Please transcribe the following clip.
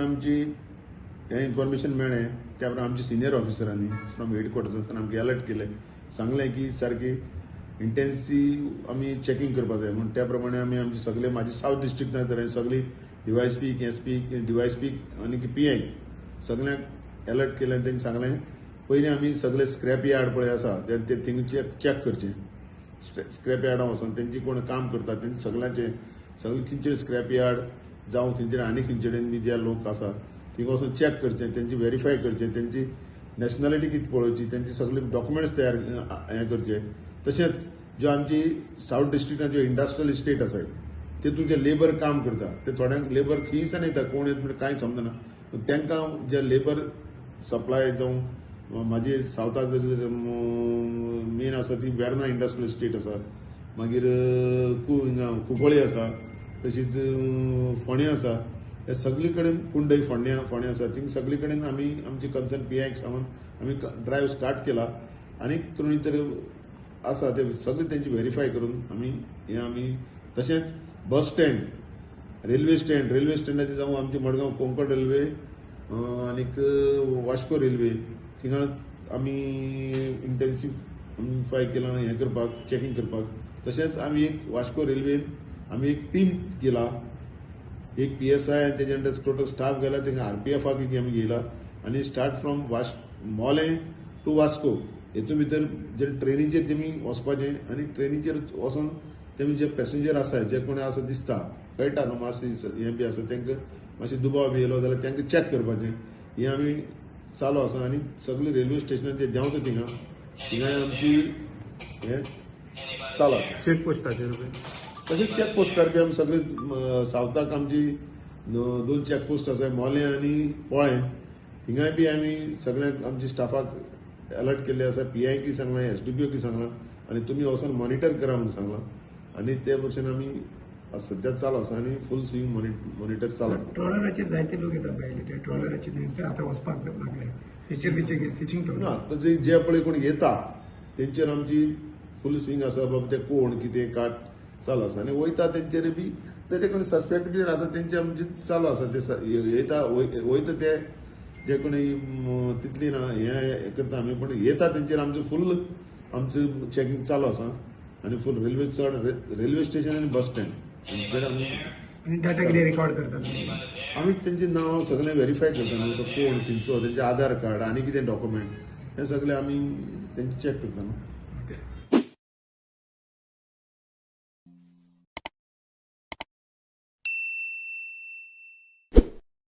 आमची हें इन्फॉर्मेशन मेळ्ळें त्या प्रमाणे आमच्या सिनियर ऑफिसरांनी फ्रॉम हेडक्वॉर्टर्सांतल्यान आमकां अलर्ट केलें, सांगलें की सारकी इंटेन्सीव आमी चॅकींग करपाक जाय म्हणून त्या प्रमाणे आमी आमचे सगळे म्हाजी सावथ डिस्ट्रिक्टांत सगळी DYSP, SP, DYSP आनी PI सगळ्यांक अलर्ट केलें आनी तेंणी सांगलें पयलीं आमी सगळे स्क्रॅप यार्ड पळय आसा ते थिंगचे चॅक करचें. स्क्रॅप यार्डां वचोन तेंची कोण काम करता तेंचे सगळे खंयचे स्क्रॅप यार्ड जावं खंयचे आनी खंयचे बी जे लोक आसा थिंग वचोन चॅक करचें, तेंची व्हेरीफाय करचें, तेंची नॅशनॅलिटी कितें पळोवची, तेंचे सगळे डॉक्युमेंट्स तयार हें करचे. तशेंच ज्यो आमची सावथ डिस्ट्रिक्टांत ज्यो इंडस्ट्रियल इस्टेट आसाय तेतून जे लेबर काम करता ते थोड्यांक लेबर खंयसान येता कोण येता म्हणजे कांय समजना. तांकां जे लेबर सप्लाय जावं म्हाजी सावथाक मेन आसा ती वेर्ना इंडस्ट्रियल इस्टेट आसा, मागीर कुंकळी आसा, तशीच फोंड्या आसा, हे सगळे कडेन कुंडय फोंड्या आसा, थिंग सगळे कडेन आमी आमची कन्सर्न PIक सांगून आमी ड्रायव्ह स्टार्ट केला. आनी कोणी तरी आसा ते सगळे तेंची व्हेरीफाय करून आमी तशेंच बस स्टँड, रेल्वे स्टँडाची जावं आमची मडगांव कोंकण रेल्वे आनीक वास्को रेल्वे थिंगा आमी इंटेन्सिफाय केलां हें करपाक, चॅकींग करपाक. तशेंच आमी एक वास्को रेल्वेन आमी एक टीम केला, एक PSI आनी तेजे अंडर टोटल स्टाफ गेला, थिंगा RPFाक आमी गेला आनी start from Mollem to Vasco हेतून भितर जे ट्रेनीचेर तेमी वचपाचें आनी ट्रेनीचेर वचोन तेमी जे पॅसेंजर आसाय जे कोणी आसा दिसता कळटा न्हू मातशें हें बी आसा तांकां मातशें दुबाव बी येयलो जाल्यार तांकां चॅक करपाचें हें आमी चालू आसा. आनी सगळे रेल्वे स्टेशनार जे देंवता थिंगा आमची हें चालू आसा. चेक पोस्टाचेर तशेंच चॅक पोस्टार बी आमी सगळे सावथाक आमची 2 चॅक पोस्ट आसाय, मोलें आनी पोळें. थिंगाय बी आमी सगळ्यांक आमच्या स्टाफाक अलर्ट केल्ले आसा. PIकी सांगलां, SDPOकी सांगलां आनी तुमी वचोन मॉनिटर करा म्हणून सांगलां. आनी ते भशेन आमी सद्या चालू आसा आनी फूल स्विंग मॉनिटर चालू आसा. ट्रॉलराचेर जायते लोक येतात भायले, ते ट्रॉलराचेर आतां वचपाक लागले, तेचेर बी चॅकींग फिशिंग ना तशें जे पळय कोण येता तेंचेर आमची फूल स्विंग आसा. बाबा ते कोण कितें काट चालू आसा आनी वयता तेंचेर बी ते कोणी सस्पेक्ट बी आसा तेंचे आमचे चालू आसा. ते येता वयता ते जे कोणी तितली ना हें करता आमी, पण येता तेंचेर आमचें फूल आमचें चॅकींग चालू आसा आनी फूल रेल्वे स्टेशन आनी बस स्टँड आनी डाटा कितें रेकॉर्ड करतात आमी तेंचें नांव सगळें व्हेरीफाय करता न्हू, तो कोण खंयचो, तेंचे आधार कार्ड आनी कितें डॉक्युमेंट हें सगळें आमी तेंचे चॅक करता न्हू.